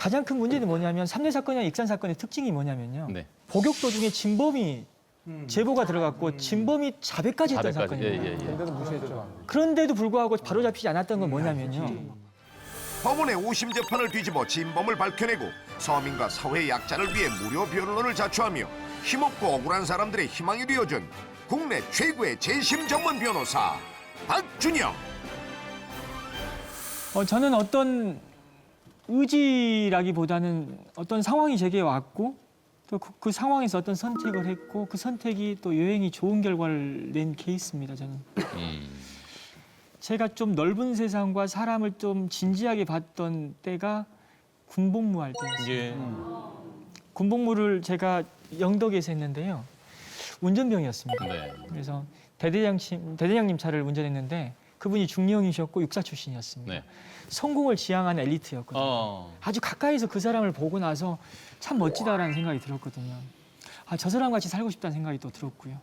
가장 큰 문제는 뭐냐면 삼례 사건이나 익산 사건의 특징이 뭐냐면요. 네. 복역 도중에 진범이 제보가 들어갔고 진범이 자백까지 했던 사건이에요. 근데도 무시했죠. 그런데도 불구하고 바로잡히지 않았던 건 뭐냐면요. 법원의 5심 재판을 뒤집어 진범을 밝혀내고 서민과 사회 약자를 위해 무료 변론을 자처하며 힘없고 억울한 사람들의 희망이 되어준 국내 최고의 재심 전문 변호사 박준영. 저는 어떤 의지라기보다는 어떤 상황이 제게 왔고 또 그 상황에서 어떤 선택을 했고 그 선택이 또 여행이 좋은 결과를 낸 케이스입니다. 저는. 제가 좀 넓은 세상과 사람을 좀 진지하게 봤던 때가 군복무할 때였어요. 예. 군복무를 제가 영덕에서 했는데요. 운전병이었습니다. 네. 그래서 대대장님 차를 운전했는데 그분이 중령이셨고 육사 출신이었습니다. 네. 성공을 지향하는 엘리트였거든요. 아주 가까이서 그 사람을 보고 나서 참 멋지다라는 생각이 들었거든요. 아, 저 사람 같이 살고 싶다는 생각이 또 들었고요.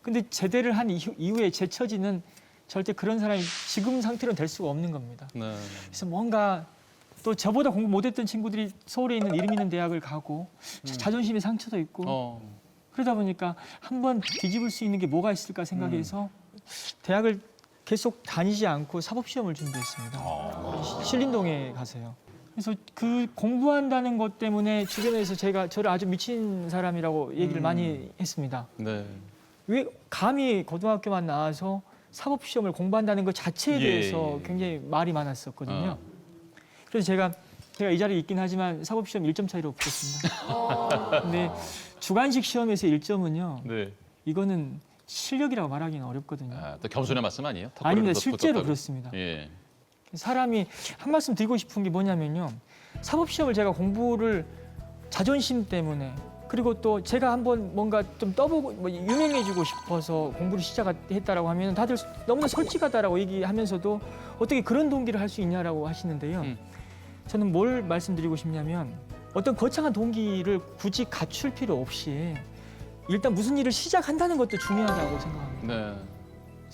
근데 제대를 한 이후에 제 처지는 절대 그런 사람이 지금 상태로는 될 수가 없는 겁니다. 네. 그래서 뭔가 또 저보다 공부 못했던 친구들이 서울에 있는 이름 있는 대학을 가고 자존심의 상처도 있고 그러다 보니까 한번 뒤집을 수 있는 게 뭐가 있을까 생각해서 대학을 계속 다니지 않고 사법시험을 준비했습니다. 신림동에 가서요. 그래서 그 공부한다는 것 때문에 주변에서 저를 아주 미친 사람이라고 얘기를 많이 했습니다. 네. 왜 감히 고등학교만 나와서 사법시험을 공부한다는 것 자체에 대해서 굉장히 말이 많았었거든요. 그래서 제가 이 자리에 있긴 하지만 사법시험 1점 차이로 붙었습니다. 근데 주관식 시험에서 1점은요. 네. 이거는 실력이라고 말하기는 어렵거든요. 아, 또 겸손의 말씀 아니에요? 아닙니다. 턱걸이로 실제로 붙었다고. 그렇습니다. 예. 사람이 한 말씀 드리고 싶은 게 뭐냐면요. 사법시험을 제가 공부를 자존심 때문에 그리고 또 제가 한번 뭔가 좀 떠보고 유명해지고 싶어서 공부를 시작했다라고 하면 다들 너무나 솔직하다라고 얘기하면서도 어떻게 그런 동기를 할 수 있냐라고 하시는데요. 저는 뭘 말씀드리고 싶냐면 어떤 거창한 동기를 굳이 갖출 필요 없이 일단 무슨 일을 시작한다는 것도 중요하다고 생각합니다. 네.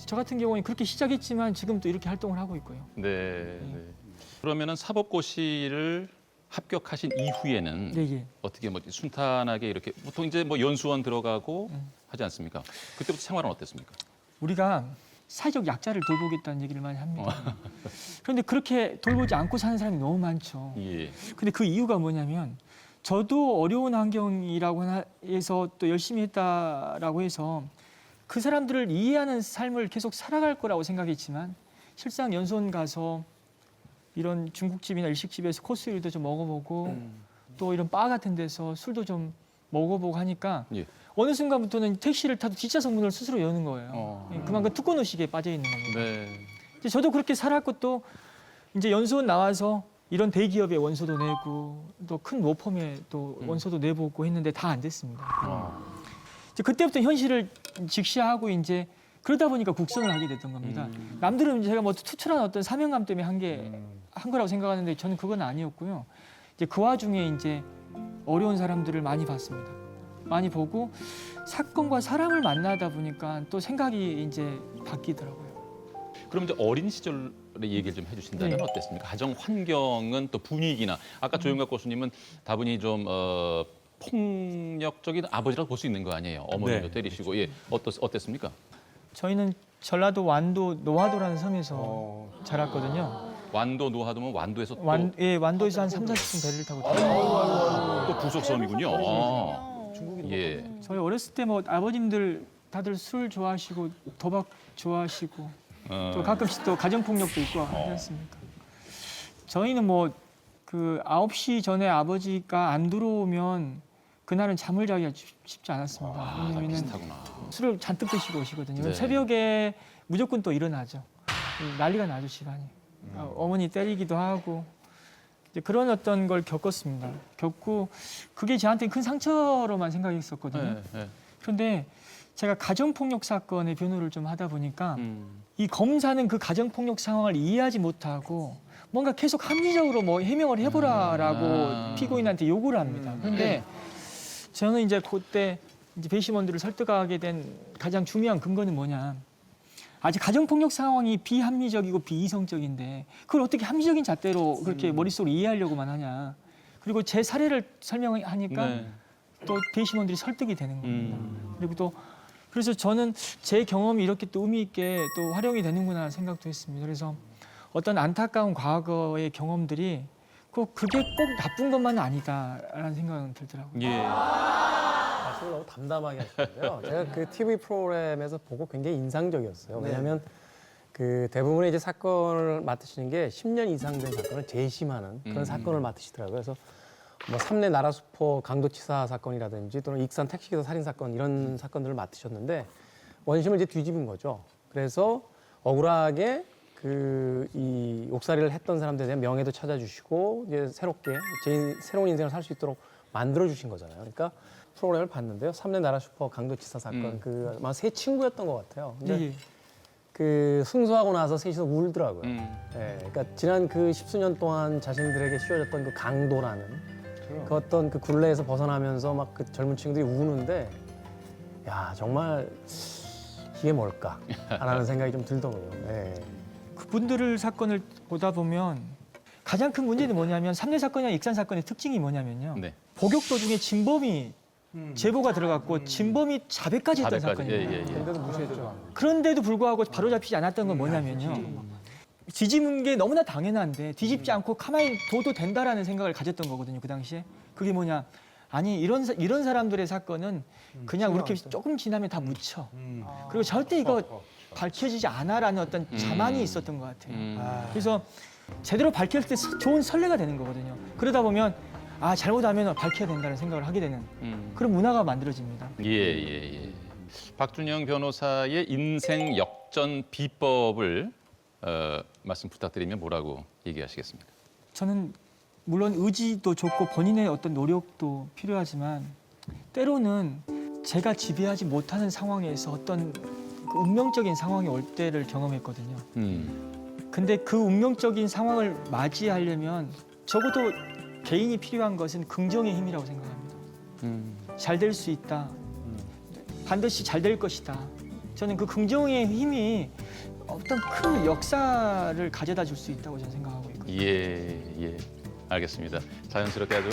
저 같은 경우는 그렇게 시작했지만 지금 또 이렇게 활동을 하고 있고요. 네. 네. 그러면은 사법고시를 합격하신 이후에는 네. 어떻게 뭐 순탄하게 이렇게 보통 이제 뭐 연수원 들어가고 하지 않습니까? 그때부터 생활은 어땠습니까? 우리가 사회적 약자를 돌보겠다는 얘기를 많이 합니다. 그런데 그렇게 돌보지 않고 사는 사람이 너무 많죠. 예. 근데 그 이유가 뭐냐면 저도 어려운 환경이라고 해서 또 열심히 했다라고 해서 그 사람들을 이해하는 삶을 계속 살아갈 거라고 생각했지만 실상 연수원 가서 이런 중국집이나 일식집에서 코스 요리도 좀 먹어보고 또 이런 바 같은 데서 술도 좀 먹어보고 하니까 예. 어느 순간부터는 택시를 타도 뒷좌석 문을 스스로 여는 거예요. 그만큼 특권의식에 빠져 있는 겁니다. 네. 이제 저도 그렇게 살았고 또 이제 연수원 나와서 이런 대기업에 원서도 내고 또 큰 로펌에 또 원서도 내보고 했는데 다 안 됐습니다. 이제 그때부터 현실을 직시하고 이제 그러다 보니까 국선을 하게 됐던 겁니다. 남들은 제가 뭐 투철한 어떤 사명감 때문에 한 거라고 생각하는데 저는 그건 아니었고요. 이제 그 와중에 이제 어려운 사람들을 많이 봤습니다. 많이 보고 사건과 사람을 만나다 보니까 또 생각이 이제 바뀌더라고요. 그럼 이제 어린 시절의 얘기를 좀 해주신다면 네. 어땠습니까? 가정 환경은 또 분위기나 아까 조영각 교수님은 다분히 좀 폭력적인 아버지라고 볼 수 있는 거 아니에요? 어머니도 때리시고 예 어땠습니까? 저희는 전라도 완도 노화도라는 섬에서 자랐거든요. 완도 노하도면 완도에서 완도에서 한 3, 40분 배를 타고 다녔어요. 또 부속섬이군요. 예. 저희 어렸을 때 뭐 아버님들 다들 술 좋아하시고 도박 좋아하시고 또 가끔씩 또 가정폭력도 있고 하지 않습니까? 저희는 뭐 그 9시 전에 아버지가 안 들어오면 그날은 잠을 자기가 쉽지 않았습니다. 다 왜냐면 비슷하구나. 술을 잔뜩 드시고 오시거든요. 네. 새벽에 무조건 또 일어나죠. 난리가 나죠, 집안이. 어머니 때리기도 하고 이제 그런 어떤 걸 겪었습니다. 겪고 그게 저한테 큰 상처로만 생각했었거든요. 네, 네. 그런데 제가 가정폭력 사건의 변호를 좀 하다 보니까 이 검사는 그 가정폭력 상황을 이해하지 못하고 뭔가 계속 합리적으로 뭐 해명을 해보라라고 피고인한테 요구를 합니다. 그런데 저는 이제 그때 이제 배심원들을 설득하게 된 가장 중요한 근거는 뭐냐. 아직 가정폭력 상황이 비합리적이고 비이성적인데 그걸 어떻게 합리적인 잣대로 그렇게 머릿속으로 이해하려고만 하냐. 그리고 제 사례를 설명하니까 네. 또 대의심원들이 설득이 되는 겁니다. 그리고 또 그래서 저는 제 경험이 이렇게 또 의미 있게 또 활용이 되는구나 생각도 했습니다. 그래서 어떤 안타까운 과거의 경험들이 그게 꼭 나쁜 것만은 아니다라는 생각은 들더라고요. 예. 말씀을 너무 담담하게 하시는데요. 제가 그 TV 프로그램에서 보고 굉장히 인상적이었어요. 왜냐하면 그 대부분의 이제 사건을 맡으시는 게 10년 이상 된 사건을 재심하는 그런 사건을 맡으시더라고요. 그래서 뭐 삼내 나라수포 강도치사 사건이라든지 또는 익산 택시기사 살인 사건 이런 사건들을 맡으셨는데 원심을 이제 뒤집은 거죠. 그래서 억울하게 이 옥살이를 했던 사람들에 대한 명예도 찾아주시고 이제 새롭게 새로운 인생을 살 수 있도록 만들어 주신 거잖아요. 그러니까 프로그램을 봤는데요. 삼내 나라슈퍼 강도치사 사건 그 아마 세 친구였던 것 같아요. 근데 예. 그 승소하고 나서 셋이서 울더라고요. 예, 그러니까 지난 그 십수년 동안 자신들에게 씌워졌던 그 강도라는 그 어떤 그 굴레에서 벗어나면서 막 그 젊은 친구들이 우는데 야 정말 이게 뭘까라는 생각이 좀 들더군요. 예. 그분들 사건을 보다 보면 가장 큰 문제는 뭐냐면 삼례 사건이나 익산 사건의 특징이 뭐냐면요. 네. 복역 도중에 진범이 제보가 들어갔고 진범이 자백까지 했던 자백까지. 사건이에요. 예. 근데도 무시했죠. 그런데도 불구하고 바로잡히지 않았던 건 뭐냐면요. 뒤집은 게 너무나 당연한데 뒤집지 않고 가만히 둬도 된다라는 생각을 가졌던 거거든요. 그 당시에. 그게 뭐냐. 아니 이런 사람들의 사건은 그냥 이렇게 조금 지나면 다 묻혀. 그리고 절대 이거 밝혀지지 않아라는 어떤 자만이 있었던 것 같아요. 그래서 제대로 밝혔을 때 좋은 선례가 되는 거거든요. 그러다 보면 잘못하면 밝혀야 된다는 생각을 하게 되는 그런 문화가 만들어집니다. 예. 박준영 변호사의 인생 역전 비법을 말씀 부탁드리면 뭐라고 얘기하시겠습니까? 저는 물론 의지도 좋고 본인의 어떤 노력도 필요하지만 때로는 제가 지배하지 못하는 상황에서 어떤 그 운명적인 상황이 올 때를 경험했거든요. 근데 그 운명적인 상황을 맞이하려면 적어도 개인이 필요한 것은 긍정의 힘이라고 생각합니다. 잘 될 수 있다. 반드시 잘 될 것이다. 저는 그 긍정의 힘이 어떤 큰 역사를 가져다 줄 수 있다고 저는 생각하고 있거든요. 예. 알겠습니다. 자연스럽게 아주